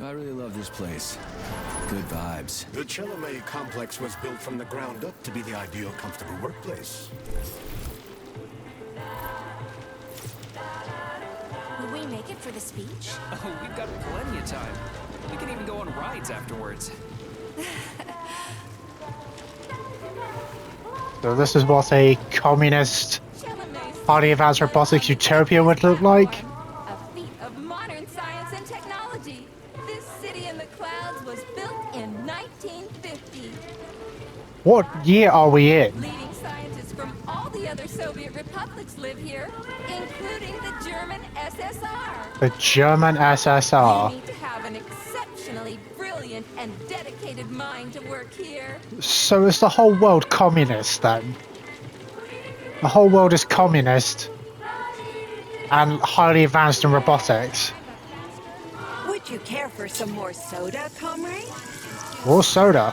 I really love this place. Good vibes. The Chalamet complex was built from the ground up to be the ideal, comfortable workplace. Will we make it for the speech? Oh, we've got plenty of time. We can even go on rides afterwards. So this is what a communist Hardy Advanced Robotics utopia would look like. A feat of modern science and technology. This city in the clouds was built in 1950. What year are we in? Leading scientists from all the other Soviet republics live here, including the German SSR. The German You SSR. need to have an exceptionally brilliant and dedicated mind to work here. So is the whole world communist then? The whole world is communist and highly advanced in robotics. Would you care for some more soda, comrade? More soda?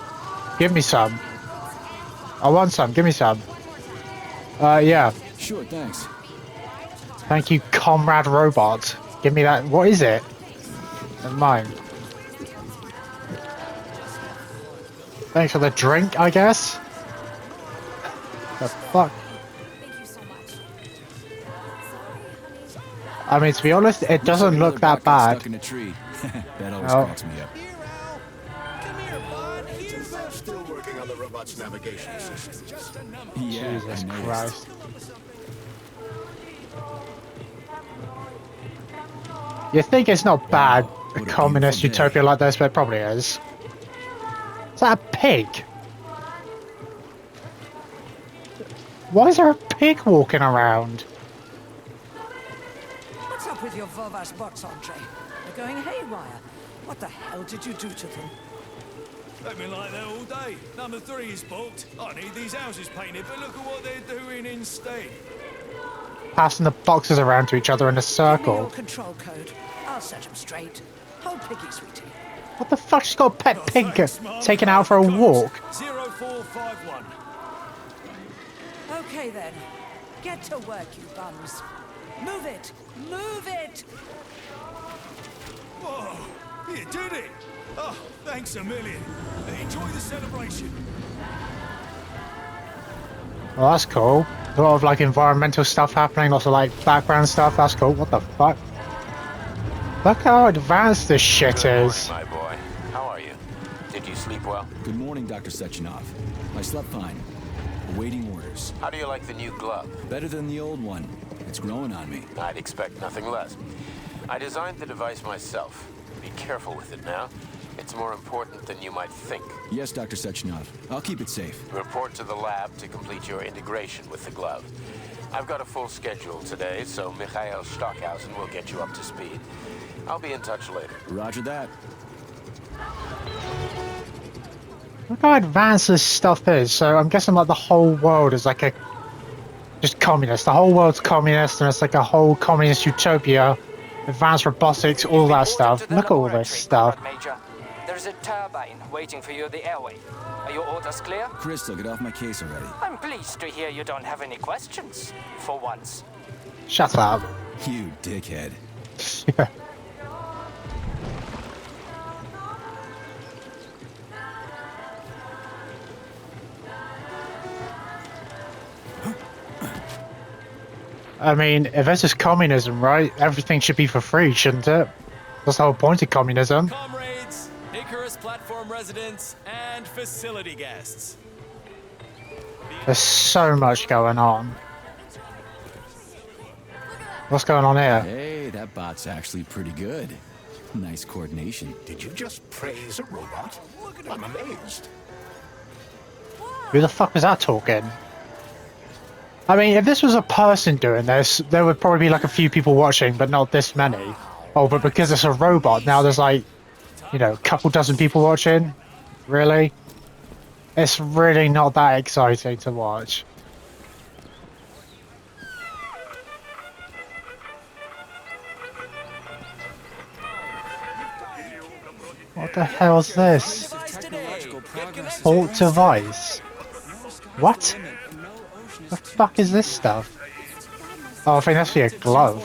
Give me some. I want some. Give me some. Yeah. Sure, thanks. Thank you, Comrade Robot. Give me that. What is it? Never mind. Thanks for the drink, I guess. The fuck? Thank you so much. I mean, to be honest, it doesn't look that bad. Stuck in a tree. That always Oh. cracks me up. They're still working on the robot's navigation system. Yeah, Jesus I noticed. Christ. You think it's not bad, a what a communist beautiful day. utopia like this, but it probably is. Is that a pig? Why is there a pig walking around? What's up with your Vovas box, Andre? They're going haywire. What the hell did you do to them? They've been like that all day. Number 3 is booked. I need these houses painted, but look at what they're doing instead. Passing the boxes around to each other in a Give me your circle. control code. I'll set them straight. Hold Piggy, sweetie. What the fuck? She's got a pet Oh, pig thanks, Mum. taken out for a Code walk. 0451. Okay then. Get to work, you bums. Move it! Move it! Whoa, you did it. Oh, thanks a million. Enjoy the celebration. Well, that's cool. A lot of like environmental stuff happening, lots of like background stuff. That's cool. What the fuck? Look how advanced this shit is. My boy. How are you? Did you sleep well? Good morning, Dr. Sechenov. I slept fine. Awaiting orders. How do you like the new glove? Better than the old one. It's growing on me. I'd expect nothing less. I designed the device myself. Be careful with it now. It's more important than you might think. Yes, Dr. Sechenov. I'll keep it safe. Report to the lab to complete your integration with the glove. I've got a full schedule today, so Mikhail Stockhausen will get you up to speed. I'll be in touch later. Roger that. Look how advanced this stuff is. So I'm guessing like the whole world is like a just communist. The whole world's communist, and it's like a whole communist utopia. Advanced robotics, all that stuff. Look at all this stuff. Major. There's a turbine waiting for you at the airway. Are your orders clear? Crystal, get off my case already. I'm pleased to hear you don't have any questions. For once. Shut up. You dickhead. I mean, if this is communism, right? Everything should be for free, shouldn't it? That's the whole point of communism. Comrades, Icarus platform residents, and facility guests. There's so much going on. What's going on here? Hey, that bot's actually pretty good. Nice coordination. Did you just praise a robot? I'm amazed. Who the fuck was that talking? I mean, if this was a person doing this, there would probably be like a few people watching, but not this many. Oh, but because it's a robot, now there's like, you know, a couple dozen people watching? Really? It's really not that exciting to watch. What the hell's this? Device today. Get connected. Alt device? What? The fuck is this stuff? Oh, I think that's for your glove.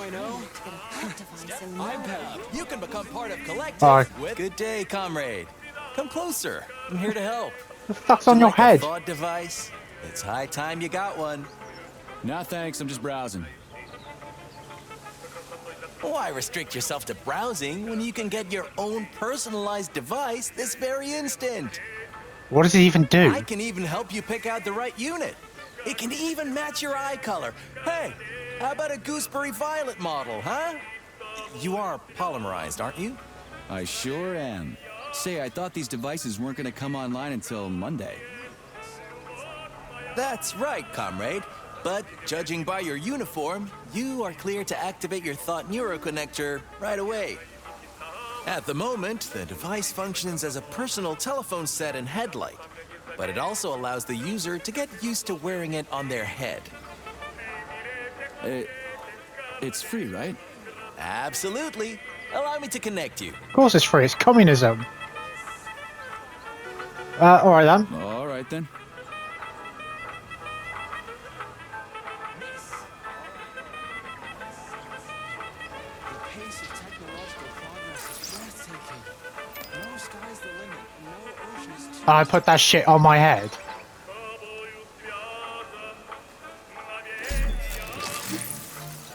You can become part of Collective Oh, with... Good day, comrade. Come closer. I'm here to help. the fuck's on your Like a head? thought device? It's high time you got one. Nah, thanks. I'm just browsing. Why restrict yourself to browsing when you can get your own personalized device this very instant? What does it even do? I can even help you pick out the right unit. It can even match your eye color. Hey, how about a gooseberry violet model, huh? You are polymerized, aren't you? I sure am. Say, I thought these devices weren't gonna come online until Monday. That's right, comrade. But judging by your uniform, you are clear to activate your Thought Neuroconnector right away. At the moment, the device functions as a personal telephone set and headlight, but it also allows the user to get used to wearing it on their head. It's free, right? Absolutely. Allow me to connect you. Of course it's free, it's communism. Alright then. All right then. And I put that shit on my head.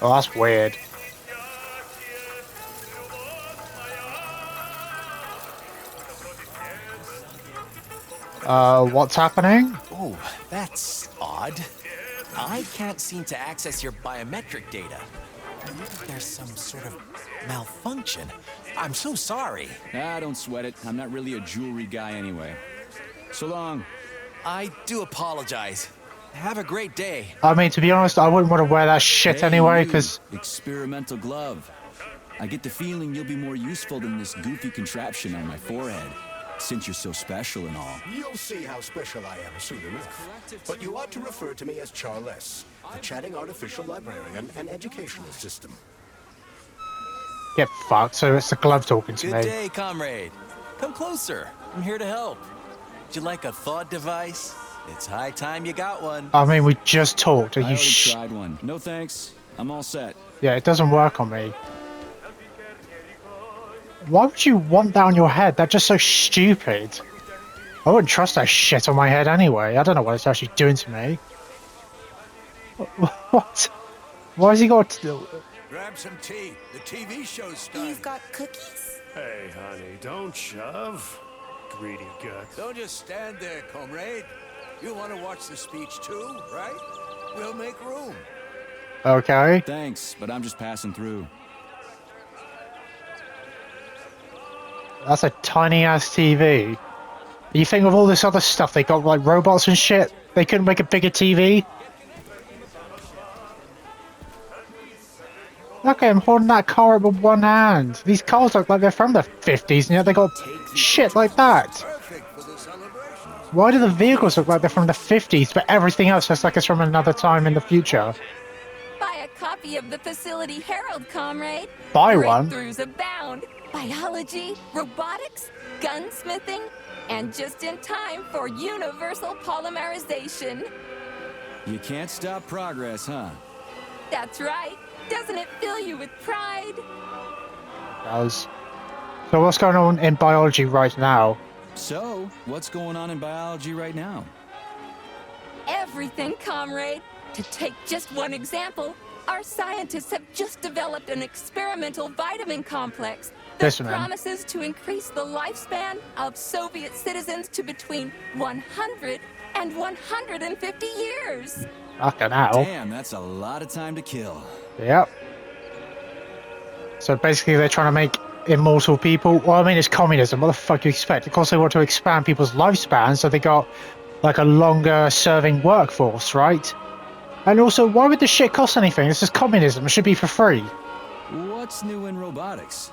Oh, that's weird. What's happening? Oh, that's odd. I can't seem to access your biometric data. There's some sort of malfunction. I'm so sorry. Ah, don't sweat it. I'm not really a jewelry guy anyway. So long. I do apologize. Have a great day. I mean, to be honest, I wouldn't want to wear that shit Hey, anyway, you, because... experimental glove. I get the feeling you'll be more useful than this goofy contraption on my forehead, since you're so special and all. You'll see how special I am soon enough. But you ought to refer to me as Charles, the chatting artificial librarian and educational system. Get fucked, so it's the glove talking to Good me. day, comrade. Come closer. I'm here to help. Would you like a thought device? It's high time you got one. I mean, we just talked. Are I you already sh... tried one. No thanks. I'm all set. Yeah, it doesn't work on me. Why would you want that on your head? That's just so stupid. I wouldn't trust that shit on my head anyway. I don't know what it's actually doing to me. What? Why has he got to do? Grab some tea. The TV show's starting. You've got cookies? Hey, honey, don't shove. Greedy guts. Don't just stand there, comrade. You want to watch the speech too, right? We'll make room. Okay. Thanks, but I'm just passing through. That's a tiny ass TV. You think of all this other stuff they got, like robots and shit, they couldn't make a bigger TV? Look at him holding that car up with one hand. These cars look like they're from the 50s, and yet they got shit like that. Why do the vehicles look like they're from the 50s, but everything else looks like it's from another time in the future? Buy a copy of the Facility Herald, comrade. Buy one? Breakthroughs abound. Biology, robotics, gunsmithing, and just in time for universal polymerization. You can't stop progress, huh? That's right. Doesn't it fill you with pride? Does. So what's going on in biology right now? So, what's going on in biology right now? Everything, comrade. To take just one example, our scientists have just developed an experimental vitamin complex that Listen, man. promises to increase the lifespan of Soviet citizens to between 100 and 150 years. Fucking hell. Damn, that's a lot of time to kill. Yep. So basically they're trying to make immortal people. Well, I mean, it's communism. What the fuck do you expect? Of course they want to expand people's lifespans so they got like a longer serving workforce, right? And also, why would this shit cost anything? This is communism. It should be for free. What's new in robotics?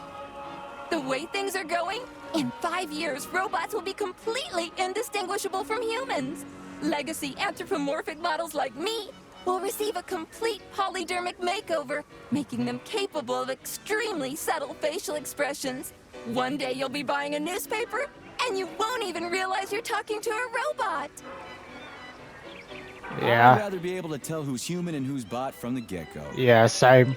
The way things are going, in 5 years, robots will be completely indistinguishable from humans. Legacy anthropomorphic models like me will receive a complete polydermic makeover, making them capable of extremely subtle facial expressions. One day you'll be buying a newspaper, and you won't even realize you're talking to a robot. I'd Yeah. rather be able to tell who's human and who's bot from the get-go. Yeah, same.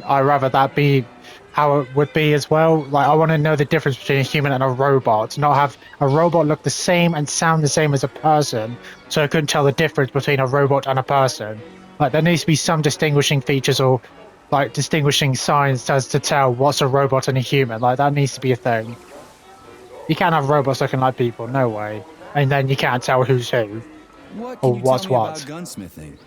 I'd rather that be how it would be as well. Like, I want to know the difference between a human and a robot. Not have a robot look the same and sound the same as a person, so I couldn't tell the difference between a robot and a person. Like, there needs to be some distinguishing features or, like, distinguishing signs as to tell what's a robot and a human. Like, that needs to be a thing. You can't have robots looking like people, no way. And then you can't tell who's who. What Or can you what's tell me what? about gunsmithing?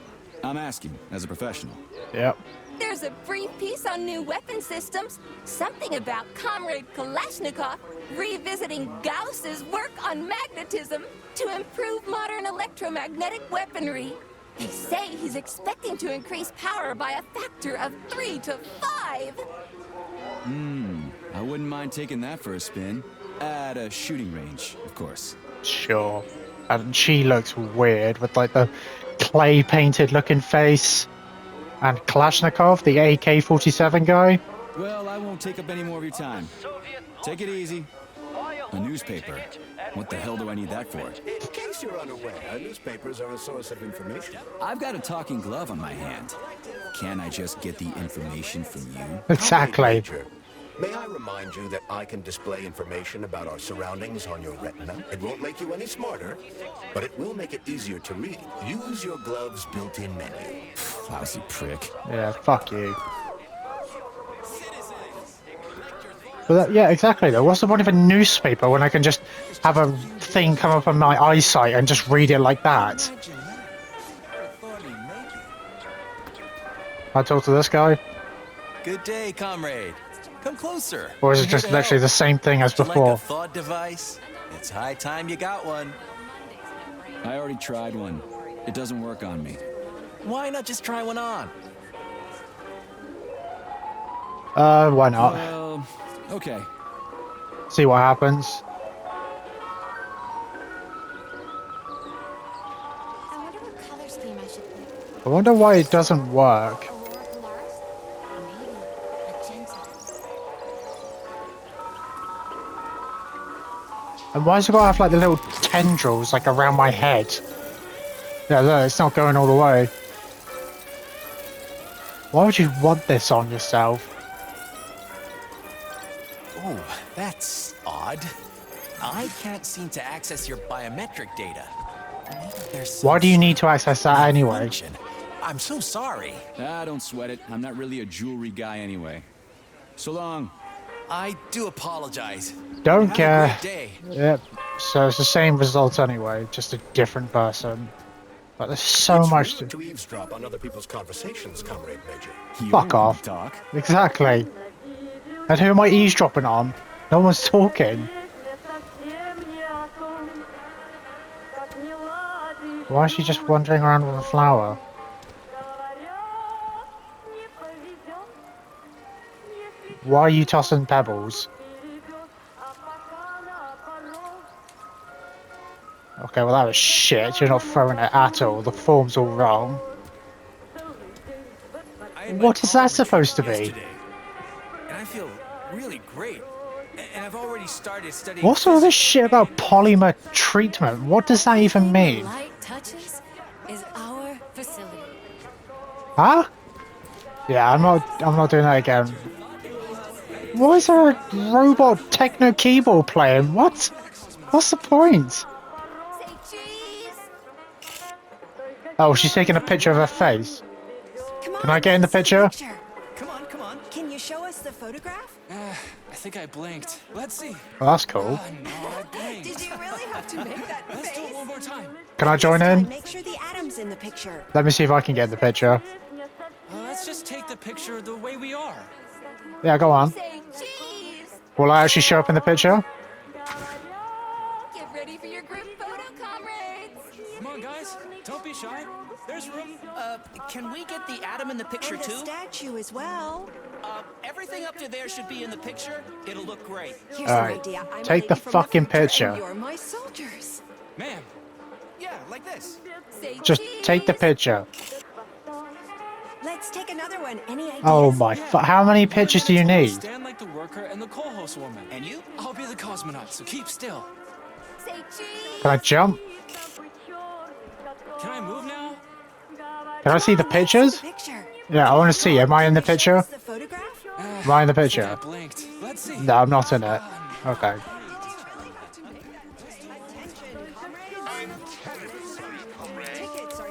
I'm asking, as a professional. Yep. There's a brief piece on new weapon systems, something about Comrade Kalashnikov revisiting Gauss's work on magnetism to improve modern electromagnetic weaponry. They say he's expecting to increase power by a factor of 3 to 5. I wouldn't mind taking that for a spin. At a shooting range, of course. Sure. And she looks weird with, like, the clay painted looking face. And Kalashnikov, the AK-47 guy. Well, I won't take up any more of your time. Take it easy. A newspaper. What the hell do I need that for? In case you're unaware, newspapers are a source of information. I've got a talking glove on my hand. Can't I just get the information from you? Exactly. Major, may I remind you that I can display information about our surroundings on your retina? It won't make you any smarter, but it will make it easier to read. Use your glove's built-in menu. Lousy prick. Yeah, fuck you. But that, yeah, exactly though. What's the point of a newspaper when I can just have a thing come up on my eyesight and just read it like that? I talk to this guy? Good day, comrade. Come closer. Or is I'm it here just to literally the help. same thing as Would you before? like a thought device? It's high time you got one. I already tried one. It doesn't work on me. Why not just try one on? Why not? Well, okay. See what happens. I wonder what color scheme I should pick. I wonder why it doesn't work. Aurora Polaris? Maybe magenta. And why does it got to have like the little tendrils like around my head? Yeah, look, it's not going all the way. Why would you want this on yourself? Oh, that's odd. I can't seem to access your biometric data. Maybe there's Why do you some need to access that anyway? function. I'm so sorry. Don't sweat it. I'm not really a jewelry guy anyway. So long. I do apologize. Don't Have care. a great day. Yep. So it's the same result anyway, just a different person. But there's so It's much rude to eavesdrop on other people's conversations, Comrade Major. You Fuck don't off. Talk. Exactly. And who am I eavesdropping on? No one's talking. Why is she just wandering around with a flower? Why are you tossing pebbles? Okay, well that was shit. You're not throwing it at all. The form's all wrong. I had What my is that polymer supposed to be? yesterday, and I feel really great. And I've already started studying. What's all this physics. shit about polymer treatment? What does that even mean? Light touches is our facility. Huh? Yeah, I'm not doing that again. Why is there a robot techno keyboard playing? What? What's the point? Say cheese. Oh, she's taking a picture of her face. Come on, Can I get in the let's see picture? Come on, come on. Can you show us the photograph? I think I blinked. Let's see. Oh, that's cool. Oh, no, I blinked. Did you really have to make that Let's do it face? one more time. Can I join This time, in? Make sure the atom's in the picture. Let me see if I can get in the picture. Let's just take the picture the way we are. Yeah, go on. Say cheese. Will I actually show up in the picture? Get ready for your group photo, comrades. Come on, guys. Don't be shy. There's room. Can we get the atom in the picture And the too? statue as well. Everything up to there should be in the picture. It'll look great. Here's Alright, an idea. I'm a take the lady from fucking future, and picture. You're my soldiers. Man. Yeah, like this. Say Just cheese. take the picture. Let's take another one. Any ideas? Oh my how many pictures do you need? Stand like the worker and the coal host woman. And you? I'll be the cosmonaut, so keep still. Say cheese. Can I jump? Can I move now? Can I see the pictures? Picture. Yeah, I want to see. Am I in the picture? The photograph? Am I in the picture? I blinked. Let's see. No, I'm not in it. Okay.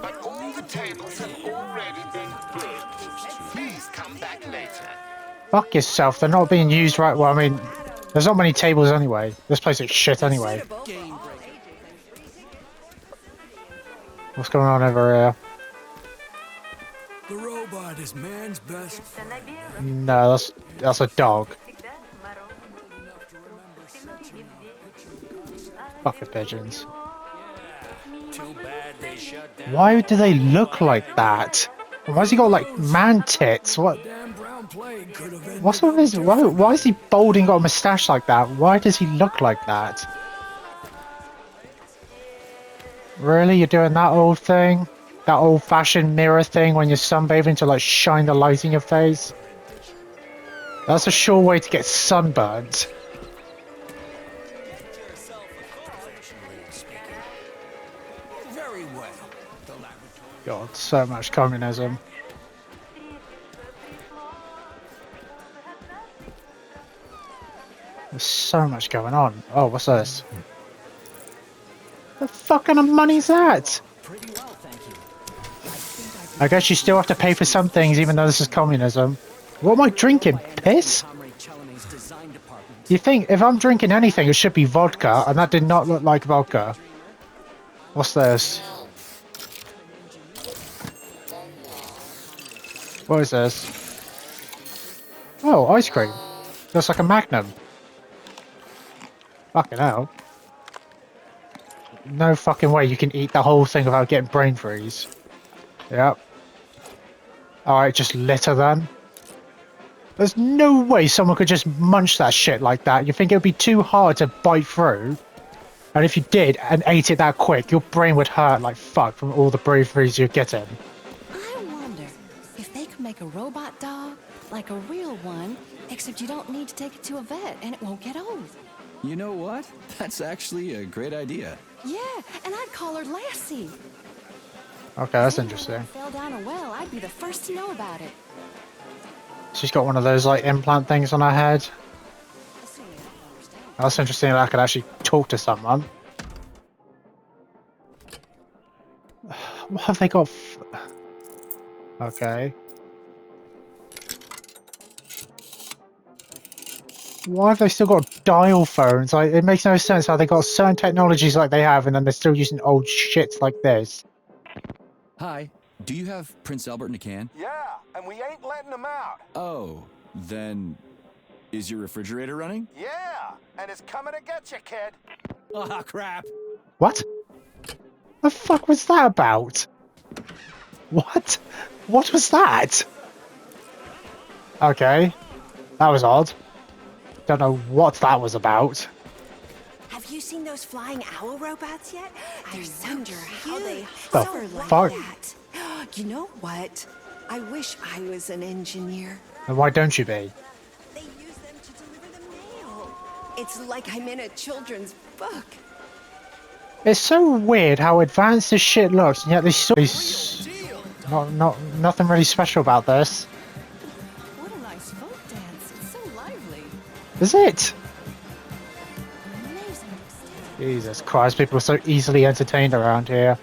But all the tables have already been booked. Please come back later. Fuck yourself. They're not being used right. Well, I mean, there's not many tables anyway. This place is shit anyway. What's going on over here? The robot is man's best friend. No, that's a dog. Fuck the pigeons. Too bad they shut down. Why do they look like that? Why has he got like man tits? What? Damn brown plague could have ended. What's with his? Why is he bald and got a moustache like that? Why does he look like that? Really, you're doing that old thing? That old-fashioned mirror thing when you're sunbathing to like shine the light in your face? That's a sure way to get sunburnt. Very well. God, so much communism. There's so much going on. Oh, what's this? The fuck kind of money's that? I guess you still have to pay for some things even though this is communism. What am I drinking? Piss? You think if I'm drinking anything it should be vodka, and that did not look like vodka. What's this? What is this? Oh, ice cream. Looks like a Magnum. Fucking hell. No fucking way you can eat the whole thing without getting brain freeze. Yep. Alright, just litter then. There's no way someone could just munch that shit like that. You think it would be too hard to bite through? And if you did and ate it that quick, your brain would hurt like fuck from all the brain freeze you're getting. I wonder if they could make a robot dog like a real one, except you don't need to take it to a vet and it won't get old. You know what? That's actually a great idea. Yeah, and I'd call her Lassie. Okay, that's If interesting. I fell down a well, I'd be the first to know about it. She's got one of those like implant things on her head. That's interesting that I could actually talk to someone. What have they got? Okay. Why have they still got dial phones? Like, it makes no sense how they got certain technologies like they have and then they're still using old shit like this. Hi. Do you have Prince Albert in a can? Yeah, and we ain't letting him out. Oh, then is your refrigerator running? Yeah, and it's coming to get you, kid. Ah, crap. What? The fuck was that about? What? What was that? Okay. That was odd. Don't know what that was about. Have you seen those flying owl robots yet? I wonder how they The hover like fuck? that. You know what? I wish I was an engineer. And why don't you be? They use them to deliver the mail. It's like I'm in a children's book. It's so weird how advanced this shit looks, and yet there's nothing really special about this. What a nice folk dance. It's so lively. Is it? Amazing. Jesus Christ, people are so easily entertained around here.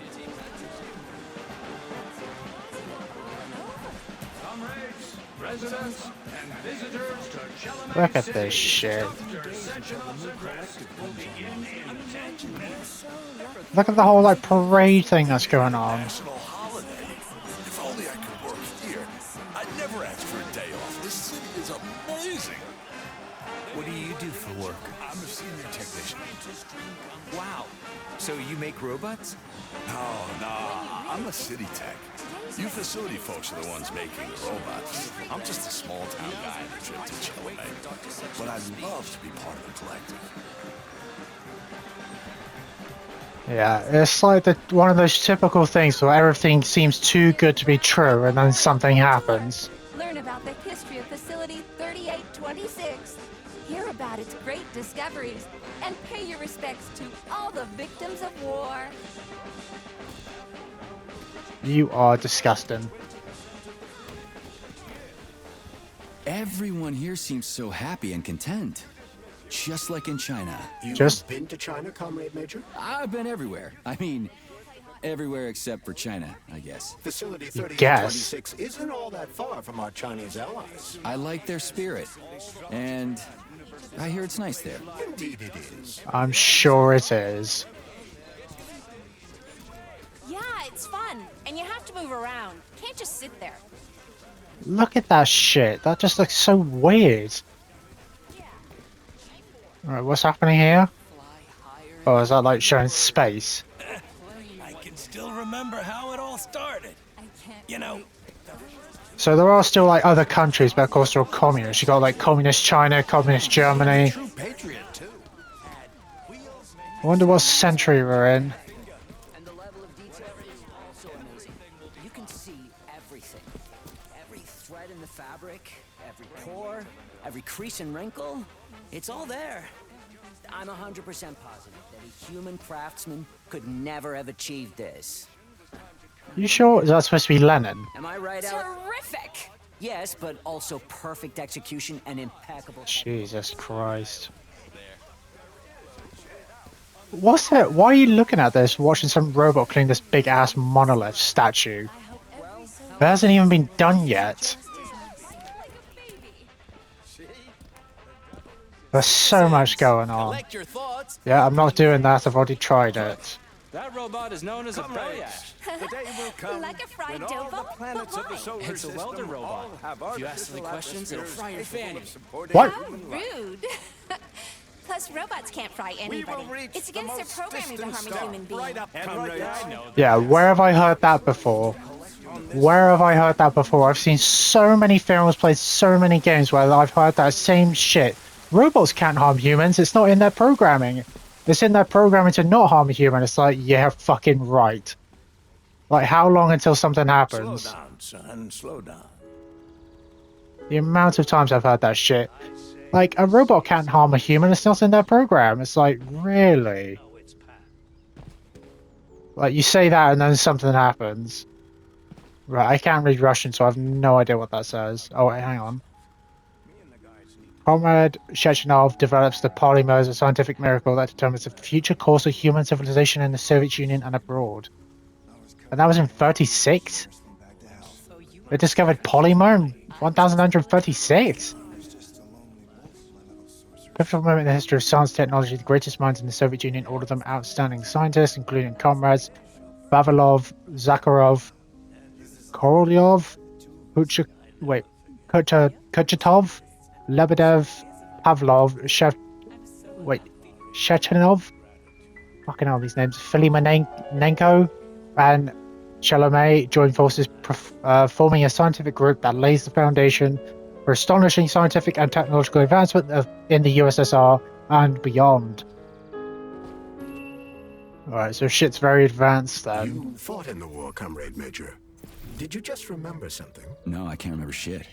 Look at this shit. Look at the whole like parade thing that's going on. National holiday. If only I could work here. I'd never ask for a day off. This city is amazing. What do you do for work? I'm a senior technician. Wow. So you make robots? No, I'm a city tech. You facility folks are the ones making the robots. I'm just a small town guy on a trip to Chile. But I'd love to be part of the collective. Yeah, it's like one of those typical things where everything seems too good to be true and then something happens. Learn about the history of Facility 3826. Hear about its great discoveries. And pay your respects to all the victims of war. You are disgusting. Everyone here seems so happy and content. Just like in China. You've been to China, Comrade Major? I've been everywhere. I mean, everywhere except for China, I guess. Facility 3826 isn't all that far from our Chinese allies. I like their spirit. And I hear it's nice there. Indeed it is. I'm sure it is. Yeah, it's fun. And you have to move around. Can't just sit there. Look at that shit. That just looks so weird. Alright, what's happening here? Oh, is that like showing space? I can still remember how it all started. You know. So there are still like other countries, but of course they're all communist. You got like communist China, communist Germany. I wonder what century we're in. And the level of detail is also amazing. You can see everything. Every thread in the fabric, every pore, every crease and wrinkle. It's all there. I'm 100% positive that a human craftsman could never have achieved this. You sure? Is that supposed to be Lenin? Am I right, Alex? Terrific! Yes, but also perfect execution and impeccable... Jesus Christ. What's that? Why are you looking at this, watching some robot clean this big-ass monolith statue? It hasn't even been done yet. There's so much going on. Yeah, I'm not doing that. I've already tried it. That robot is known as a Boyash. The day will come Like a fried when all dovo? the planets of the solar It's a system welder robot. all have If you ask any questions, it'll fry your fanny. What? How rude. Plus, robots can't fry anybody. It's against their programming to harm a human being. Yeah, where have I heard that before? Where have I heard that before? I've seen so many films, played so many games where I've heard that same shit. Robots can't harm humans. It's not in their programming. It's in their programming to not harm a human. It's like, yeah, fucking right. Like, how long until something happens? Slow down, son. Slow down. The amount of times I've heard that shit. Like, a robot can't harm a human. It's not in their program. It's like, really? Like, you say that and then something happens. Right, I can't read Russian, so I have no idea what that says. Oh, wait, hang on. Comrade Shechenov develops the polymer as a scientific miracle that determines the future course of human civilization in the Soviet Union and abroad. And that was in 36? They discovered polymer in 1936? Pivotal moment in the history of science and technology, the greatest minds in the Soviet Union, all of them outstanding scientists, including comrades Vavilov, Zakharov, Korolyov, Kurchatov, Lebedev, Pavlov, Shechenov, fucking hell, these names, Filimonenko, and Chalamet joined forces, forming a scientific group that lays the foundation for astonishing scientific and technological advancement in the USSR and beyond. Alright, so shit's very advanced then. You fought in the war, Comrade Major. Did you just remember something? No, I can't remember shit.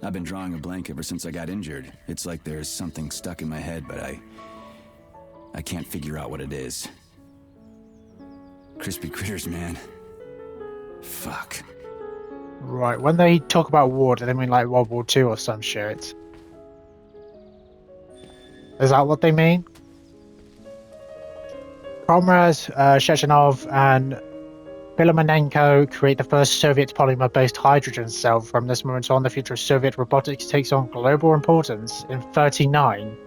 I've been drawing a blank ever since I got injured. It's like there's something stuck in my head, but I can't figure out what it is. Crispy critters, man. Fuck. Right, when they talk about war, do they mean like World War II or some shit? Is that what they mean? Comrades Shechenov and Filimonenko create the first Soviet polymer-based hydrogen cell. From this moment on, the future of Soviet robotics takes on global importance. In 1939,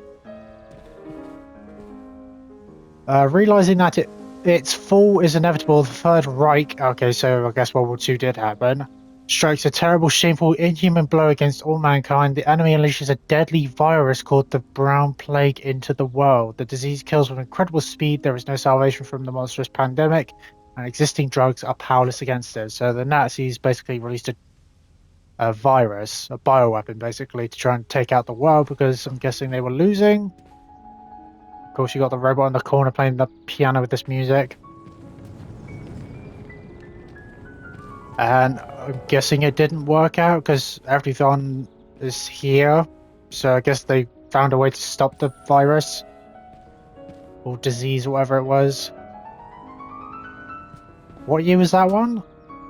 realizing that its fall is inevitable, the Third Reich, okay, so I guess World War II did happen, strikes a terrible, shameful, inhuman blow against all mankind. The enemy unleashes a deadly virus called the Brown Plague into the world. The disease kills with incredible speed. There is no salvation from the monstrous pandemic, and existing drugs are powerless against it. So the Nazis basically released a virus, a bioweapon basically, to try and take out the world because I'm guessing they were losing. Of course, you got the robot in the corner playing the piano with this music. And I'm guessing it didn't work out because everything is here. So I guess they found a way to stop the virus. Or disease, or whatever it was. What year was that one?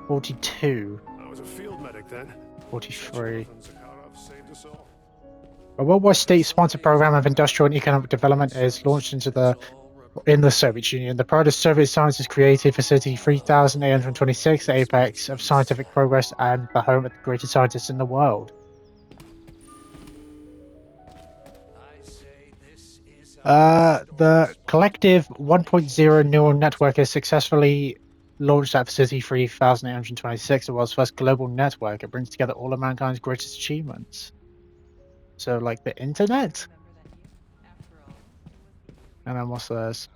42. I was a field medic then. 43. A worldwide state-sponsored program of industrial and economic development is launched in the Soviet Union. The pride of Soviet science is created Facility 3826, the apex of scientific progress and the home of the greatest scientists in the world. The collective 1.0 neural network is successfully launched at Facility 3826, the world's first global network. It brings together all of mankind's greatest achievements. So, like the internet? And then what's this?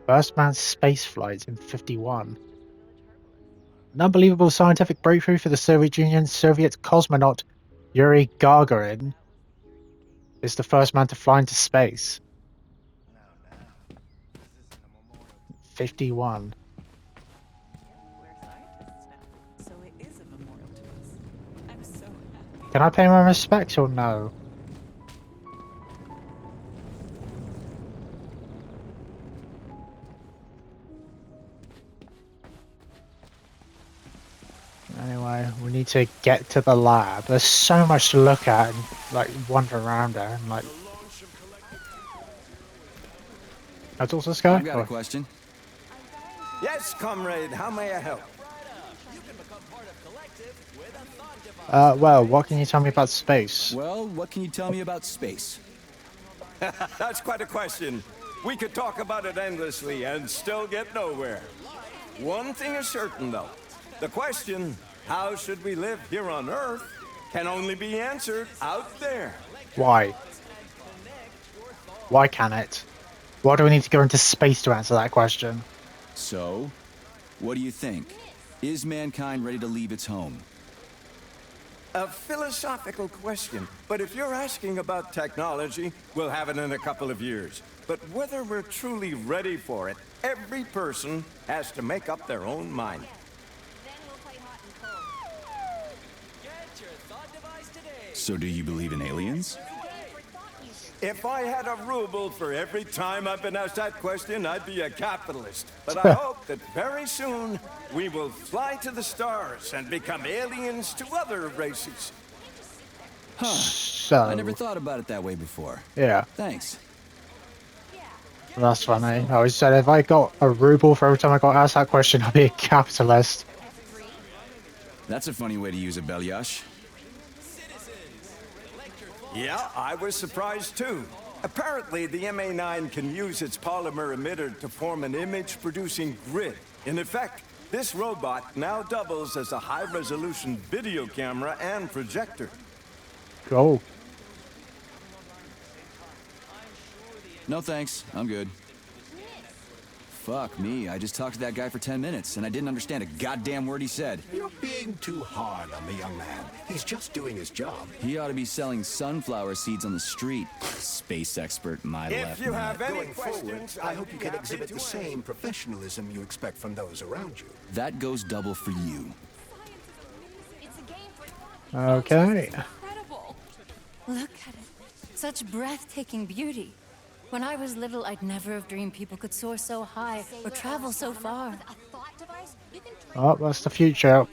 First manned space flights in 51. An unbelievable scientific breakthrough for the Soviet Union. Soviet cosmonaut Yuri Gagarin is the first man to fly into space. 51. Can I pay my respects or no? Anyway, we need to get to the lab. There's so much to look at and like wander around there and like. That's also this guy? I've got a question. Yes, comrade, how may I help? Well, what can you tell me about space? Well, what can you tell me about space? That's quite a question. We could talk about it endlessly and still get nowhere. One thing is certain, though. The question, how should we live here on Earth, can only be answered out there. Why? Why can it? Why do we need to go into space to answer that question? So, what do you think? Is mankind ready to leave its home? A philosophical question, but if you're asking about technology, we'll have it in a couple of years. But whether we're truly ready for it, every person has to make up their own mind. So do you believe in aliens? If I had a ruble for every time I've been asked that question, I'd be a capitalist. But I hope that very soon we will fly to the stars and become aliens to other races. Huh. So, I never thought about it that way before. Yeah. Thanks. That's funny. I always said if I got a ruble for every time I got asked that question, I'd be a capitalist. That's a funny way to use a Belyash. Yeah, I was surprised too. Apparently, the MA9 can use its polymer emitter to form an image-producing grid. In effect, this robot now doubles as a high-resolution video camera and projector. Cool. No thanks, I'm good. Fuck me, I just talked to that guy for 10 minutes, and I didn't understand a goddamn word he said. You're being too hard on the young man. He's just doing his job. He ought to be selling sunflower seeds on the street. Space expert, my left. If you have any Going forward, questions, I hope you can exhibit the same professionalism you expect from those around you. That goes double for you. Okay. Incredible. Look at it. Such breathtaking beauty. When I was little, I'd never have dreamed people could soar so high or travel so far. Oh, that's the future.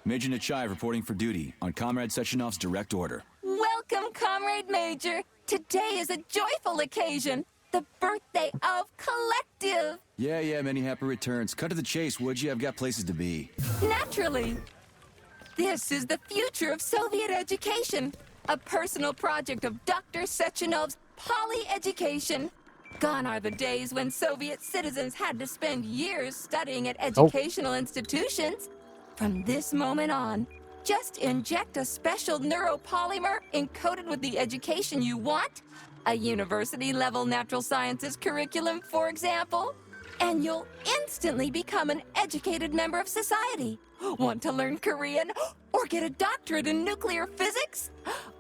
Major Nechayev reporting for duty on Comrade Sechenov's direct order. Welcome, Comrade Major. Today is a joyful occasion. The birthday of Collective. Yeah, many happy returns. Cut to the chase, would you? I've got places to be. Naturally. This is the future of Soviet education. A personal project of Dr. Sechenov's Poly-Education. Gone are the days when Soviet citizens had to spend years studying at educational institutions. From this moment on, just inject a special neuropolymer encoded with the education you want. A university-level natural sciences curriculum, for example. and you'll instantly become an educated member of society. Want to learn Korean? Or get a doctorate in nuclear physics?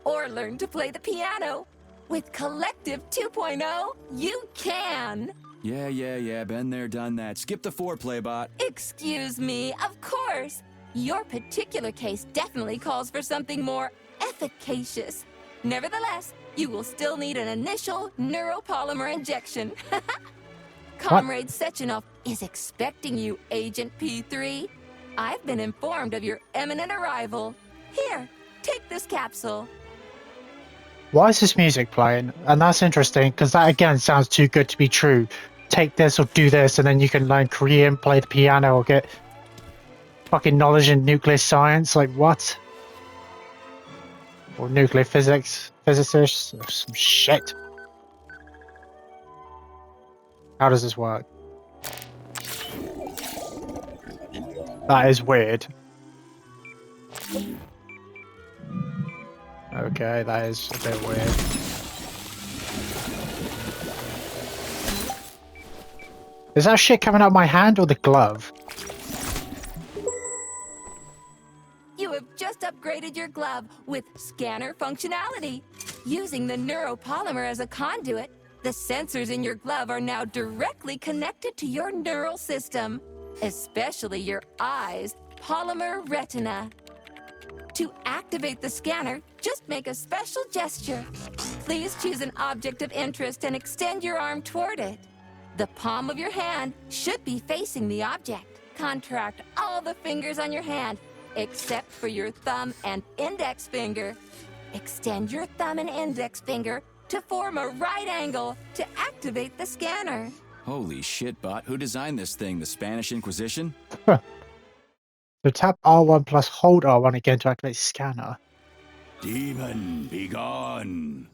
Or learn to play the piano? With Collective 2.0, you can! Yeah, been there, done that. Skip the foreplay, bot. Excuse me, of course. Your particular case definitely calls for something more efficacious. Nevertheless, you will still need an initial neuropolymer injection. Comrade Sechenov is expecting you, Agent P3. I've been informed of your imminent arrival. Here, take this capsule. Why is this music playing? And that's interesting, because that again sounds too good to be true. Take this or do this, and then you can learn Korean, play the piano, or get fucking knowledge in nuclear science. Like, what? Or nuclear physics, physicists, or some shit. How does this work? That is weird. Okay, that is a bit weird. Is that shit coming out of my hand or the glove? You have just upgraded your glove with scanner functionality. Using the neuropolymer as a conduit, the sensors in your glove are now directly connected to your neural system, especially your eyes' polymer retina. To activate the scanner, just make a special gesture. Please choose an object of interest and extend your arm toward it. The palm of your hand should be facing the object. Contract all the fingers on your hand, except for your thumb and index finger. Extend your thumb and index finger to form a right angle to activate the scanner. Holy shit, bot. Who designed this thing? The Spanish Inquisition? So tap R1 plus hold R1 again to activate scanner. Demon, be gone.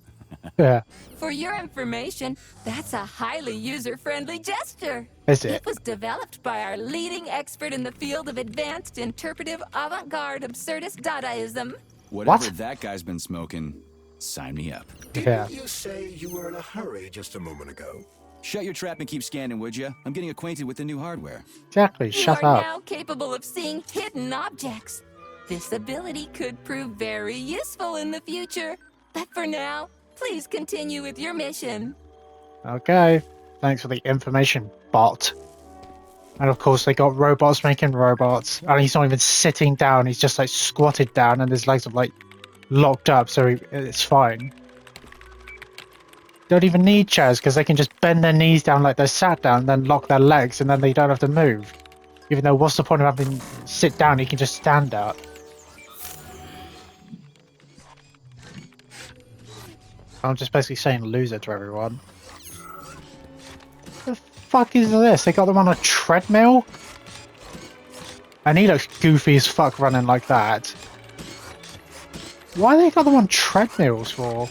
Yeah. For your information, that's a highly user-friendly gesture. Is it? It was developed by our leading expert in the field of advanced interpretive avant-garde absurdist Dadaism. Whatever that guy's been smoking, sign me up. Didn't you say you were in a hurry just a moment ago? Shut your trap and keep scanning, would you? I'm getting acquainted with the new hardware. Exactly, You shut are up. now capable of seeing hidden objects. This ability could prove very useful in the future. But for now, please continue with your mission. Okay, thanks for the information, bot. And of course they got robots making robots. And he's not even sitting down, he's just like squatted down and his legs are like locked up, so it's fine. Don't even need chairs because they can just bend their knees down like they're sat down, then lock their legs, and then they don't have to move. Even though, what's the point of having sit down? He can just stand up. I'm just basically saying loser to everyone. The fuck is this? They got them on a treadmill? And he looks goofy as fuck running like that. Why they got them on treadmills for?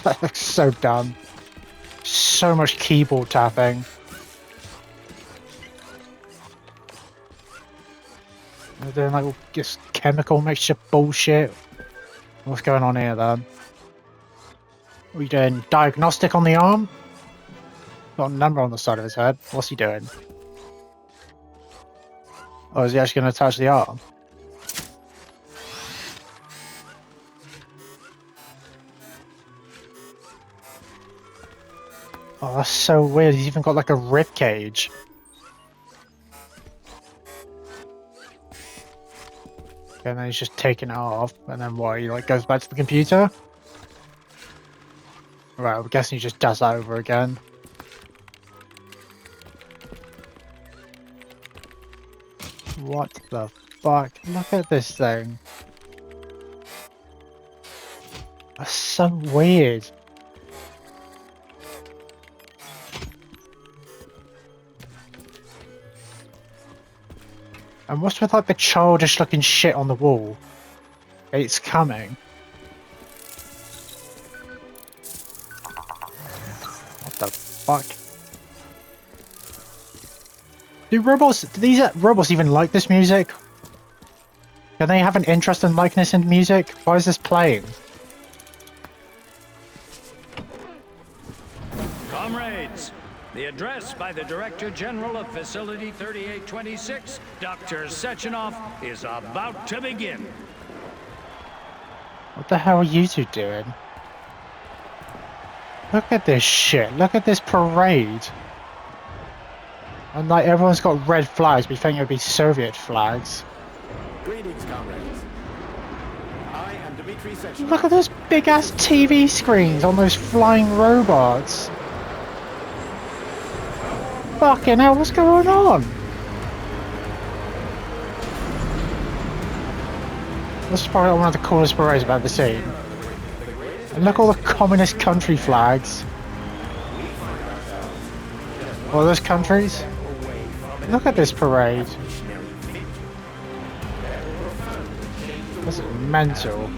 That looks so dumb. So much keyboard tapping. They're doing like all just chemical mixture bullshit. What's going on here then? What are you doing? Diagnostic on the arm? Got a number on the side of his head. What's he doing? Oh, is he actually going to attach the arm? Oh, that's so weird. He's even got like a rib cage. Okay, and then he's just taking it off, and then what? He like goes back to the computer. Right, I'm guessing he just does that over again. What the fuck? Look at this thing. That's so weird. And what's with like the childish looking shit on the wall? It's coming. What the fuck? Do these robots even like this music? Can they have an interest in likeness in music? Why is this playing? address by the Director General of Facility 3826, Dr. Sechenov, is about to begin. What the hell are you two doing? Look at this shit. Look at this parade. And like everyone's got red flags, we think it would be Soviet flags. Greetings, comrades. I am Dmitry Sechenov. Look at those big ass TV screens on those flying robots. Fucking hell, what's going on? This is probably one of the coolest parades I've ever seen. And look at all the communist country flags. All those countries? Look at this parade. This is mental.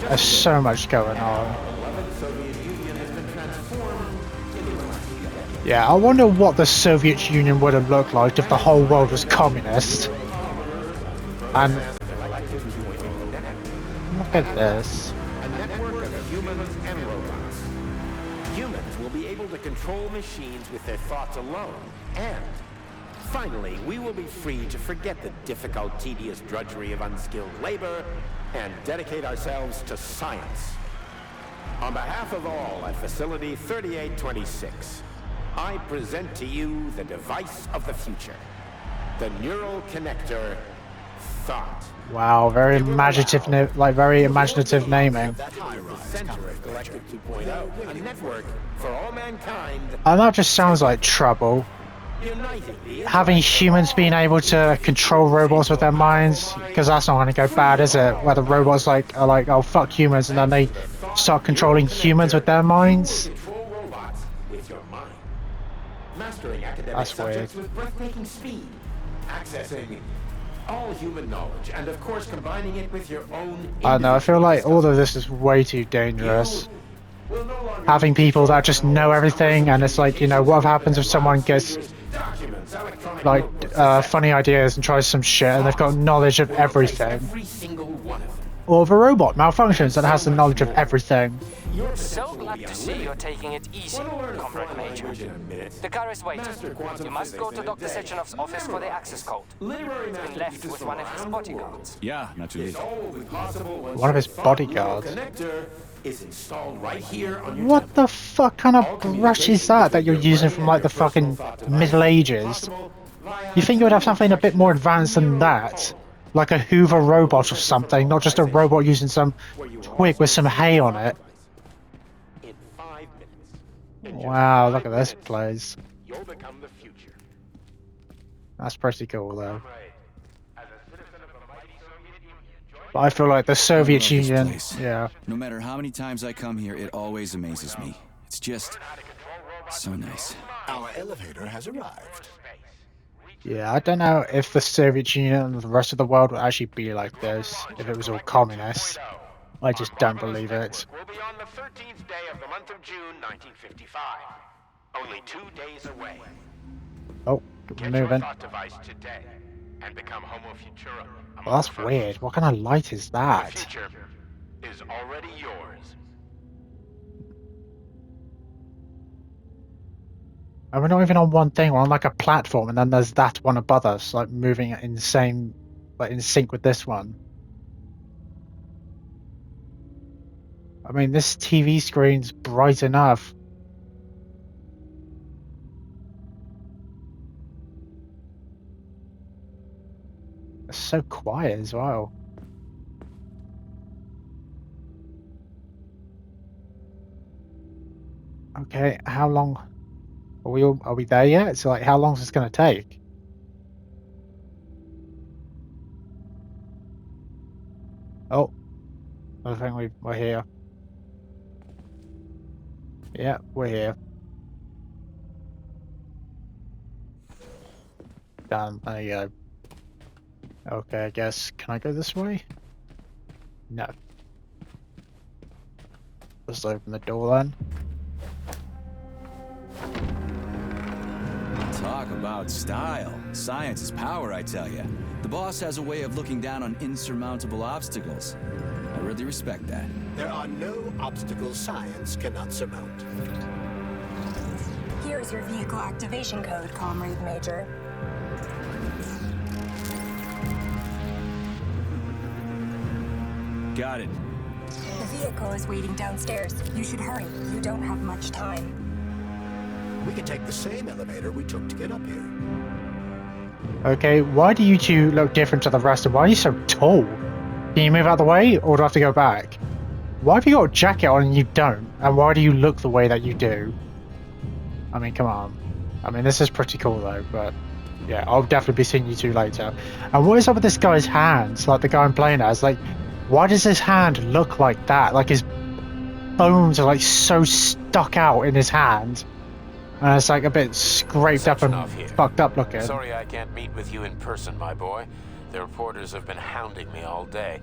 There's so much going on. Yeah, I wonder what the Soviet Union would have looked like if the whole world was communist. And look at this. A network of humans and robots. Humans will be able to control machines with their thoughts alone. And finally, we will be free to forget the difficult, tedious drudgery of unskilled labor and dedicate ourselves to science. On behalf of all at Facility 3826, I present to you the device of the future, the neural connector, Thought. Wow, very imaginative, very imaginative naming. The center of Galactic 2.0, a network for all mankind. And that just sounds like trouble. Having humans being able to control robots with their minds, because that's not going to go bad, is it? Where the robots are like, oh fuck humans, and then they start controlling humans with their minds. Mastering academic That's subjects weird. with breathtaking speed, accessing all human knowledge, and of course combining it with your own. I know, I feel like all of this is way too dangerous. Having people that just know everything, and it's like, you know, what happens if someone gets like funny ideas and tries some shit and they've got knowledge of everything? Or if a robot malfunctions and has the knowledge of everything. So glad to see you're taking it easy, Comrade Major. The car is waiting. You must go to Dr. Sechenov's office for the access code. It's been left with one of his bodyguards. Yeah, not too late. One of his bodyguards. Is installed right here on your What the fuck kind of brush is that you're using from like the fucking Middle Ages? You think you would have something a bit more advanced than that? Like a Hoover robot or something, not just a robot using some twig with some hay on it. Wow, look at this place. You'll become the future. That's pretty cool though. But I feel like the Soviet Union, yeah. No matter how many times I come here, it always amazes me. It's just so nice. Our elevator has arrived. Yeah, I don't know if the Soviet Union and the rest of the world would actually be like this, if it was all communist. I just don't believe it. We'll be on the 13th day of the month of June, 1955. Only 2 days away. Oh, Get moving. your thought device today and become Homo Futurum. Well, that's weird. What kind of light is The that? future is already yours. And we're not even on one thing, we're on like a platform, and then there's that one above us, like moving in in sync with this one. I mean, this TV screen's bright enough. It's so quiet as well. Okay, how long are we there yet? So like, how long is this gonna take? Oh, I think we're here. Yeah, we're here. Done. There you go. Okay, I guess, can I go this way? No. Let's open the door then. Talk about style. Science is power, I tell you. The boss has a way of looking down on insurmountable obstacles. I really respect that. There are no obstacles science cannot surmount. Here's your vehicle activation code, Comrade Major. Got it. The vehicle is waiting downstairs. You should hurry. You don't have much time. We can take the same elevator we took to get up here. Okay, why do you two look different to the rest? And why are you so tall? Can you move out of the way, or do I have to go back? Why have you got a jacket on and you don't? And why do you look the way that you do? I mean, come on. I mean, this is pretty cool though, but yeah, I'll definitely be seeing you two later. And what is up with this guy's hands? Like the guy I'm playing as, like, why does his hand look like that? Like his bones are like so stuck out in his hand. And it's like a bit scraped up and fucked up looking. Sorry I can't meet with you in person, my boy. The reporters have been hounding me all day.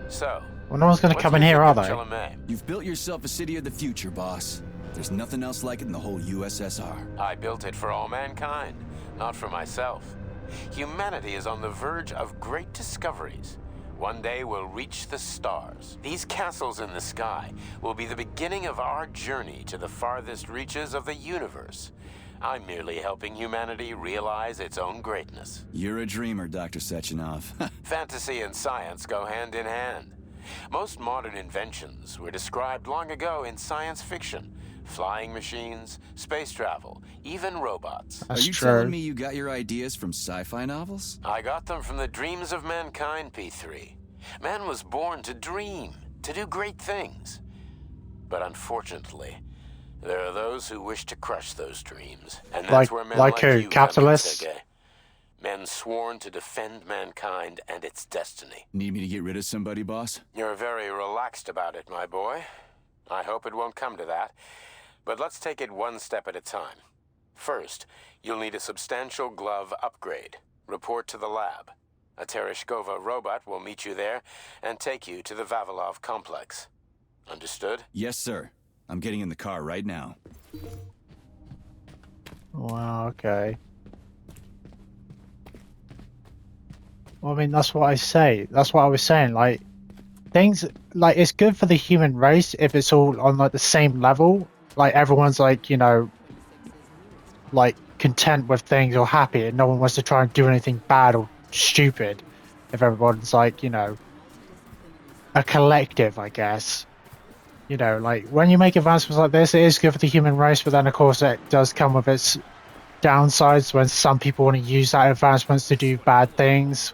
So, well, no one's going to come in here, are they? You've built yourself a city of the future, boss. There's nothing else like it in the whole USSR. I built it for all mankind, not for myself. Humanity is on the verge of great discoveries. One day we'll reach the stars. These castles in the sky will be the beginning of our journey to the farthest reaches of the universe. I'm merely helping humanity realize its own greatness. You're a dreamer, Dr. Sechenov. Fantasy and science go hand in hand. Most modern inventions were described long ago in science fiction. Flying machines, space travel, even robots. Are you telling me you got your ideas from sci-fi novels? I got them from the dreams of mankind, P3. Man was born to dream, to do great things. But unfortunately, there are those who wish to crush those dreams. And that's where men like who? You Capitalists? come in, Sergei. Men sworn to defend mankind and its destiny. Need me to get rid of somebody, boss? You're very relaxed about it, my boy. I hope it won't come to that. But let's take it one step at a time. First, you'll need a substantial glove upgrade. Report to the lab. A Tereshkova robot will meet you there and take you to the Vavilov complex. Understood? Yes, sir. I'm getting in the car right now. Wow, okay. Well, I mean, that's what I say. That's what I was saying. Like, things, like, it's good for the human race if it's all on, like, the same level. Like, everyone's, like, you know, like, content with things or happy, and no one wants to try and do anything bad or stupid. If everyone's, like, you know, a collective, I guess. You know, like, when you make advancements like this, it is good for the human race, but then, of course, it does come with its downsides when some people want to use that advancements to do bad things.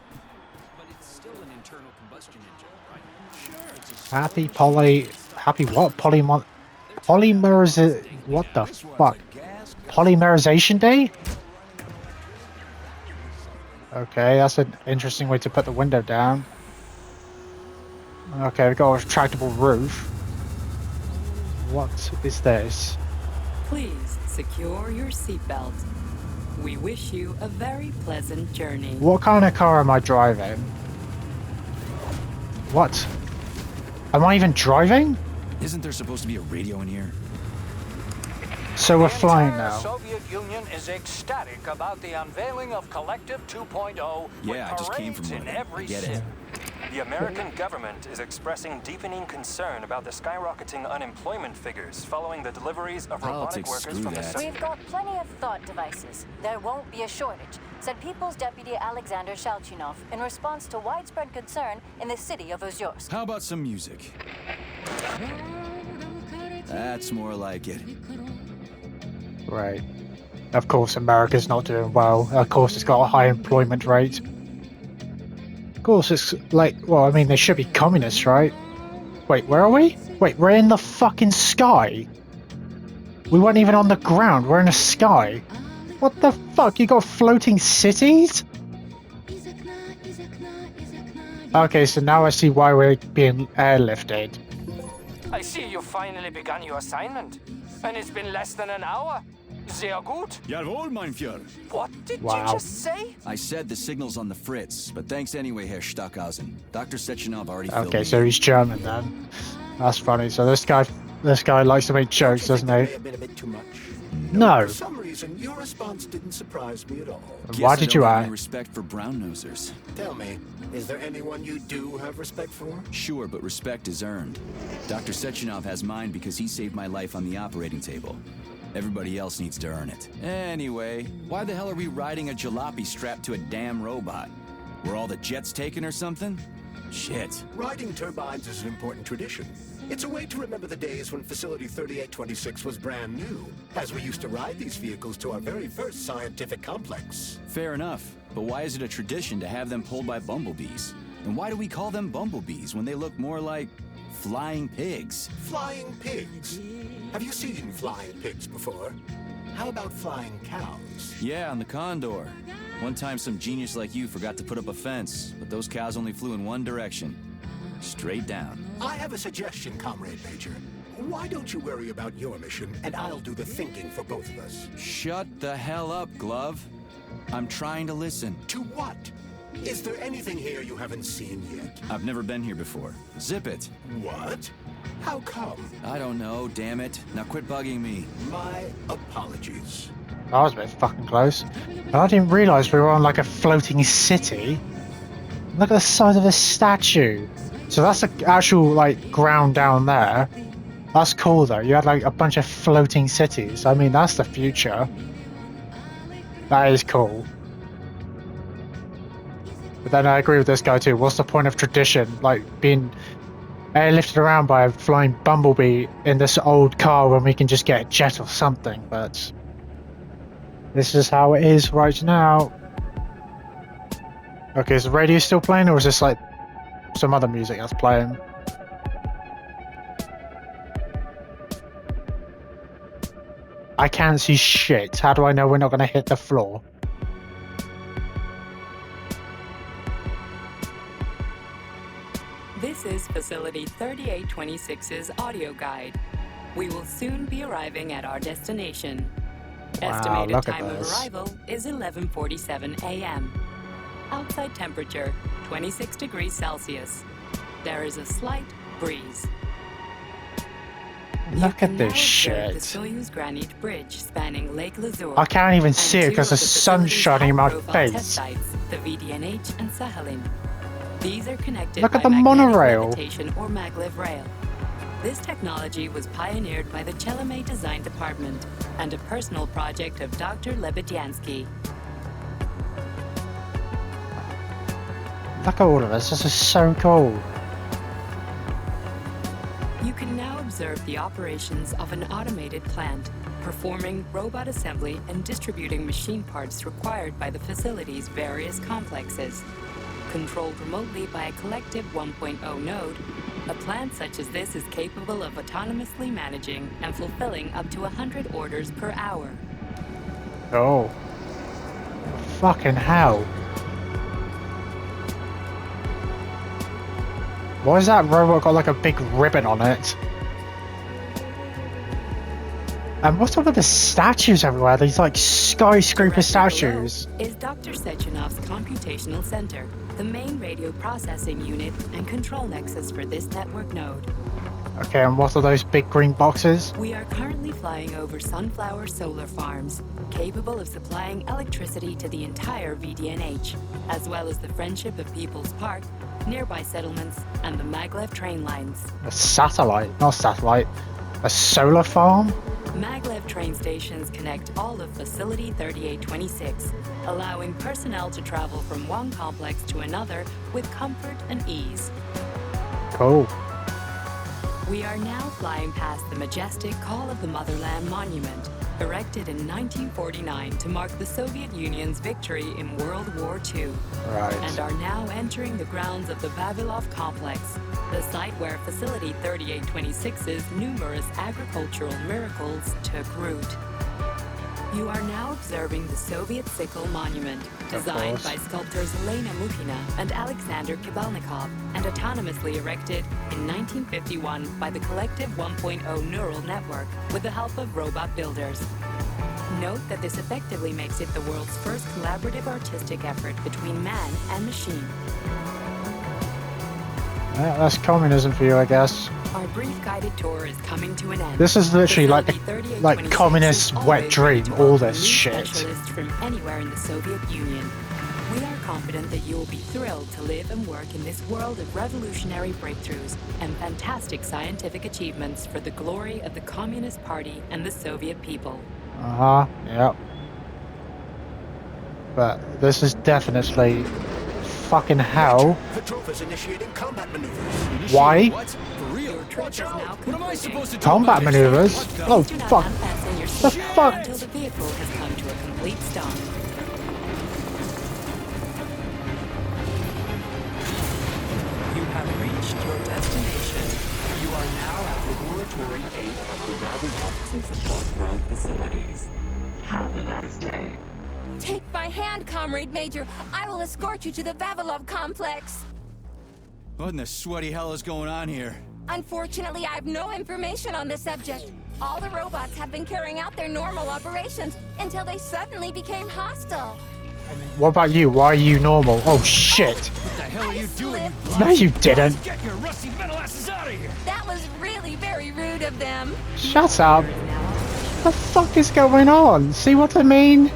Happy what? Polymerization? What the fuck? Polymerization day? Okay, that's an interesting way to put the window down. Okay, we've got a retractable roof. What is this? Please secure your seatbelt. We wish you a very pleasant journey. What kind of car am I driving? What? Am I even driving? Isn't there supposed to be a radio in here? So we're flying now. The Soviet Union is ecstatic about the unveiling of Collective 2.0 Yeah, I just came from in one. every I get city. it. The American government is expressing deepening concern about the skyrocketing unemployment figures following the deliveries of robotic Politics, workers screw from the that. We've got plenty of thought devices. There won't be a shortage, said People's Deputy Alexander Shalchinov in response to widespread concern in the city of Ozyorsk. How about some music? That's more like it. Right. Of course, America's not doing well. Of course, it's got a high employment rate. Of course, it's like, well, I mean, they should be communists, right? Wait, where are we? Wait, we're in the fucking sky. We weren't even on the ground. We're in the sky. What the fuck? You got floating cities? Okay, so now I see why we're being airlifted. I see you finally begun your assignment. And it's been less than an hour. Sehr gut. Jawohl, mein Führer. What did you just say? I said the signal's on the fritz, but thanks anyway, Herr Stockhausen. Dr. Sechenov already filled Okay, me so in. he's German then. That's funny. So this guy likes to make jokes, doesn't he? Been a bit too much. No. For some reason, reason, your response didn't surprise me at all. Why did you ask? Respect for brown-nosers. Tell me, is there anyone you do have respect for? Sure, but respect is earned. Dr. Sechenov has mine because he saved my life on the operating table. Everybody else needs to earn it. Anyway, why the hell are we riding a jalopy strapped to a damn robot? Were all the jets taken or something? Shit. Riding turbines is an important tradition. It's a way to remember the days when Facility 3826 was brand new, as we used to ride these vehicles to our very first scientific complex. Fair enough, but why is it a tradition to have them pulled by bumblebees? And why do we call them bumblebees when they look more like flying pigs? Flying pigs? Have you seen flying pigs before? How about flying cows? Yeah, on the Condor. One time some genius like you forgot to put up a fence, but those cows only flew in one direction. Straight down. I have a suggestion, Comrade Major. Why don't you worry about your mission, and I'll do the thinking for both of us? Shut the hell up, Glove. I'm trying to listen. To what? Is there anything here you haven't seen yet? I've never been here before. Zip it. What? How come? I don't know, damn it. Now quit bugging me. My apologies. That was a bit fucking close. But I didn't realise we were on like a floating city. Look at the size of this statue. So that's the actual like ground down there. That's cool though. You had like a bunch of floating cities. I mean, that's the future. That is cool. But then I agree with this guy too. What's the point of tradition? Like being airlifted around by a flying bumblebee in this old car when we can just get a jet or something. But this is how it is right now. Okay, is the radio still playing or is this like some other music that's playing? I can't see shit. How do I know we're not going to hit the floor? This is Facility 3826's audio guide. We will soon be arriving at our destination. Wow, Estimated time of arrival is 11:47 a.m. Outside temperature, 26 degrees Celsius. There is a slight breeze. Look at this The shit. Soyuz Granite Bridge spanning Lake Lazur. I can't even see it because the sun's shining in my Test face. sites, the VDNH and Sakhalin. These are connected Look by at the magnetic monorail. levitation or maglev rail. This technology was pioneered by the Chelomey Design Department and a personal project of Dr. Lebedyansky. Look at all of this. This is so cool. You can now observe the operations of an automated plant, performing robot assembly and distributing machine parts required by the facility's various complexes. Controlled remotely by a collective 1.0 node, a plant such as this is capable of autonomously managing and fulfilling up to 100 orders per hour. Oh. Fucking hell. Why has that robot got like a big ribbon on it? And what's up with the statues everywhere? These like skyscraper statues. Is Dr. Sechenov's computational center, the main radio processing unit and control nexus for this network node. Okay, and what are those big green boxes? We are currently flying over sunflower solar farms, capable of supplying electricity to the entire VDNH, as well as the Friendship of People's Park, nearby settlements, and the maglev train lines. A satellite, not satellite. A solar farm? Maglev train stations connect all of Facility 3826, allowing personnel to travel from one complex to another with comfort and ease. Cool. We are now flying past the majestic Call of the Motherland Monument, erected in 1949 to mark the Soviet Union's victory in World War II, Right. and are now entering the grounds of the Vavilov Complex, the site where Facility 3826's numerous agricultural miracles took root. You are now observing the Soviet Sickle Monument, designed by sculptors Elena Mukhina and Alexander Kibalnikov, and autonomously erected in 1951 by the Collective 1.0 Neural Network with the help of robot builders. Note that this effectively makes it the world's first collaborative artistic effort between man and machine. Yeah, that's communism for you, I guess. Our brief guided tour is coming to an end. This is literally like communist wet dream, all this shit. Specialists from anywhere in the Soviet Union. We are confident that you will be thrilled to live and work in this world of revolutionary breakthroughs and fantastic scientific achievements for the glory of the Communist Party and the Soviet people. Yep. But this is definitely fucking hell. Petrov is initiating combat maneuvers. Why? What? For real? Watch out! What am I supposed to do? Combat maneuvers? Oh fuck! The fuck? Until the vehicle has come to a complete stop. You have reached your destination. You are now at Laboratory 8 of the Vavilov Support Ground Facilities. Have a nice day. Take my hand, Comrade Major. I will escort you to the Vavilov complex. What in the sweaty hell is going on here? Unfortunately, I have no information on the subject. All the robots have been carrying out their normal operations until they suddenly became hostile. What about you? Why are you normal? Oh shit! What the hell are you doing? No, you didn't. Get your rusty metal asses out of here! That was really very rude of them. Shut up! What the fuck is going on? See what I mean?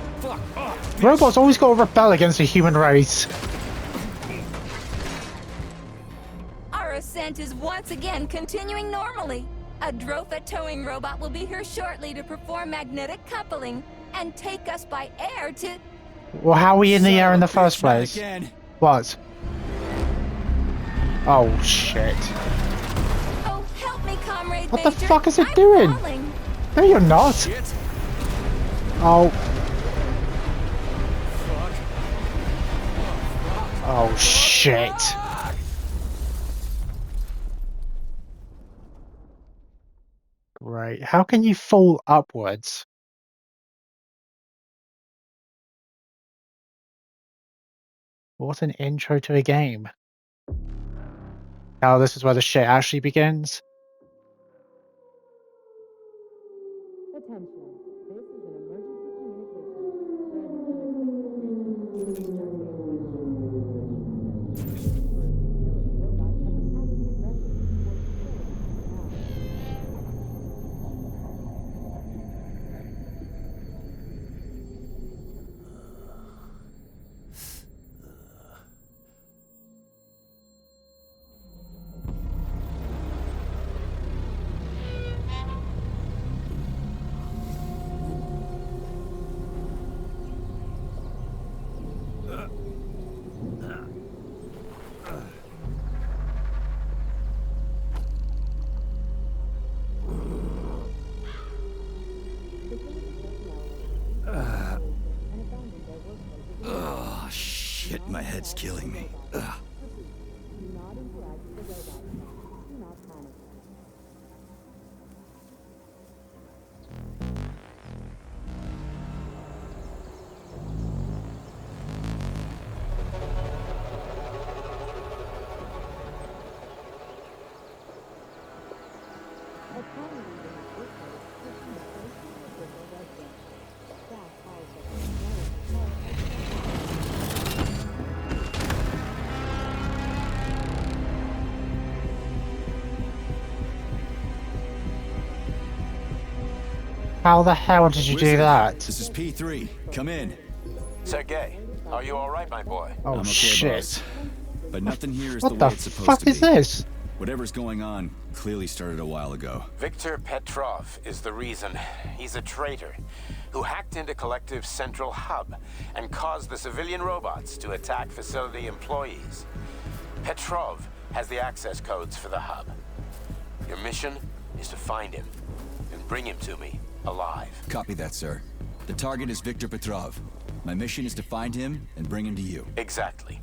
Robots always got to rebel against the human race. Our ascent is once again continuing normally. A Drofa towing robot will be here shortly to perform magnetic coupling and take us by air to... Well, how are we in the air in the first place? What? Oh shit. Oh, help me, Comrade What Major. the fuck is it doing? Falling. No, you're not. Oh. Oh shit. Great. How can you fall upwards? What an intro to a game. Oh, this is where the shit actually begins. Attention. This is an emergency communication. Oh shit, my head's killing me. Ugh. How the hell did you do that? This is P3. Come in. Sergei, are you all right, my boy? Oh I'm okay, shit. boss. But nothing here is What the way the it's supposed fuck to be. is this? Whatever's going on clearly started a while ago. Viktor Petrov is the reason. He's a traitor who hacked into Collective's central hub and caused the civilian robots to attack facility employees. Petrov has the access codes for the hub. Your mission is to find him and bring him to me alive. Copy that, sir. The target is Viktor Petrov. My mission is to find him and bring him to you. Exactly.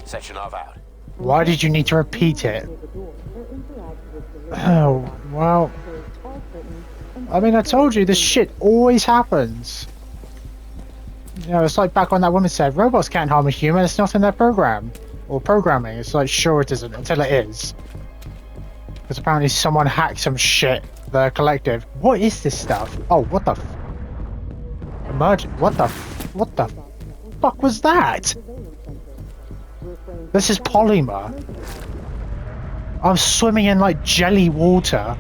Sechenov out. Why did you need to repeat it? Oh, well... I mean, I told you, this shit always happens. You know, it's like back when that woman said, robots can't harm a human, it's not in their program. Or programming, it's like, sure it isn't, until it is. Because apparently someone hacked some shit, the Collective. What is this stuff? Oh, what the what the fuck was that? This is polymer. I'm swimming in like jelly water.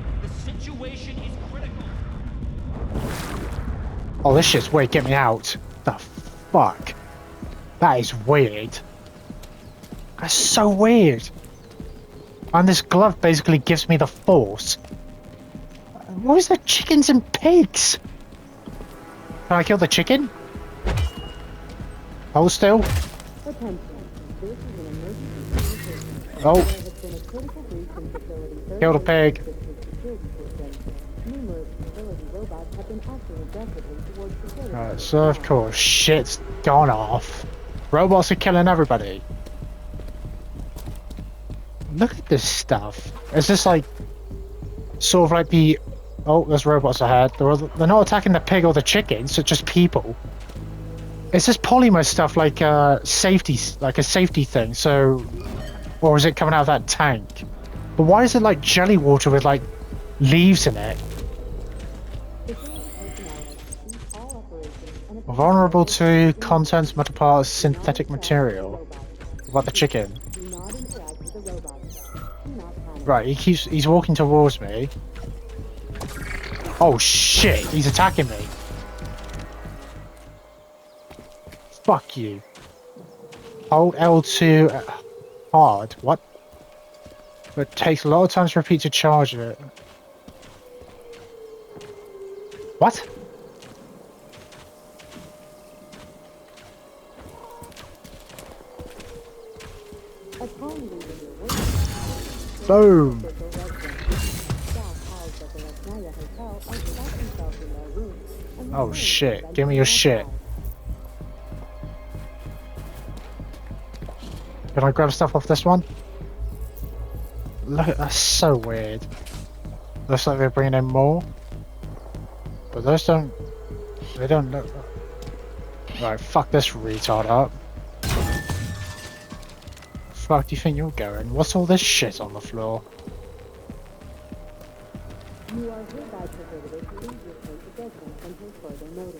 Oh, this shit's weird. Get me out. The fuck? That is weird. That's so weird. And this glove basically gives me the force. What is the chickens and pigs? Can I kill the chicken? Hold still. Oh. Kill the pig. Right, so of course shit's gone off. Robots are killing everybody. Look at this stuff. Is this like sort of like the... Oh, there's robots ahead. They're not attacking the pig or the chickens, it's just people. Is this polymer stuff like a safety thing? So, or is it coming out of that tank? But why is it like jelly water with like leaves in it? Vulnerable to contents, metal parts, synthetic material. What about the chicken? Right, he's walking towards me. Oh shit, he's attacking me. Fuck you. Hold L2 hard. What? It takes a lot of time to repeat to charge it. What? Boom. Oh shit, give me your shit. Can I grab stuff off this one? Look at that's so weird. Looks like they're bringing in more. But those don't... They don't look... Right, fuck this retard up. Fuck do you think you're going? What's all this shit on the floor?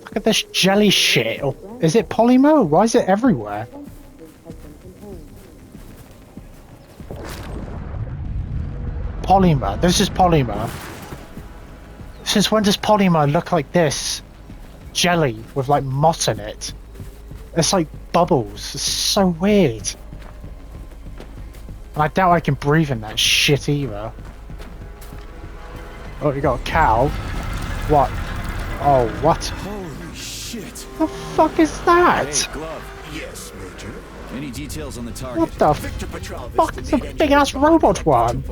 Look at this jelly shit. Or is it polymer? Why is it everywhere? Polymer. This is polymer. Since when does polymer look like this? Jelly with like moss in it. It's like bubbles. It's so weird. And I doubt I can breathe in that shit either. Oh, you got a cow? What? Oh, what? Holy shit! The fuck is that? Hey, Glove. Yes, Major. Any details on the target? What the fuck is a big ass robot one?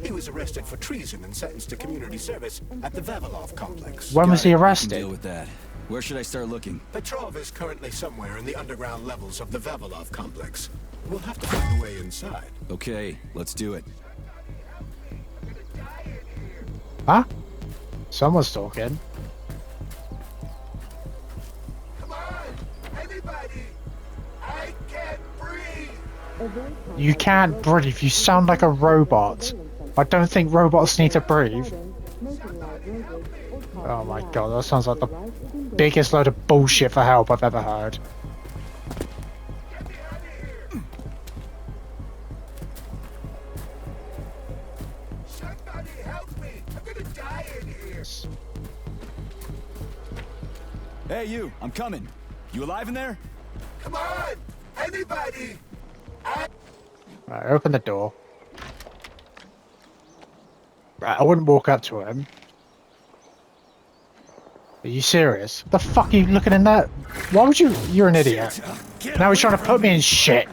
He was arrested for treason and sentenced to community service at the Vavilov complex. When was he arrested? Deal with that. Where should I start looking? Petrov is currently somewhere in the underground levels of the Vavilov complex. We'll have to find a way inside. Okay, let's do it. Huh? Someone's talking. Come on, anybody! I can't breathe! You can't breathe. You sound like a robot. I don't think robots need to breathe. Oh my god, that sounds like the biggest load of bullshit for help I've ever heard. Somebody help me! I'm gonna die in here! Hey, you! I'm coming. You alive in there? Come on! Anybody! Right, open the door. Right, I wouldn't walk up to him. Are you serious? The fuck are you looking in that? Why would you? You're an idiot. Now he's trying to put me in shit.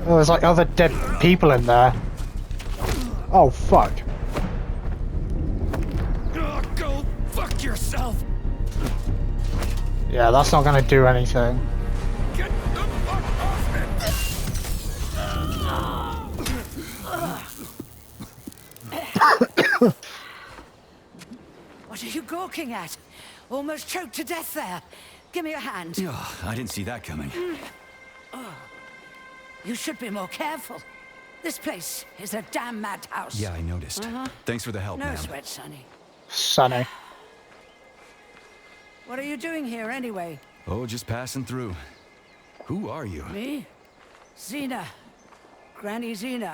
Oh, there's like other dead people in there. Oh fuck. Go fuck yourself. Yeah, that's not gonna do anything. Get the fuck off me. What are you gawking at? Almost choked to death there. Give me your hand. Oh, I didn't see that coming. Oh. You should be more careful. This place is a damn madhouse. Yeah, I noticed. Thanks for the help, No ma'am. sweat, Sonny. Sonny. What are you doing here anyway? Oh, just passing through. Who are you? Me? Xena. Granny Xena.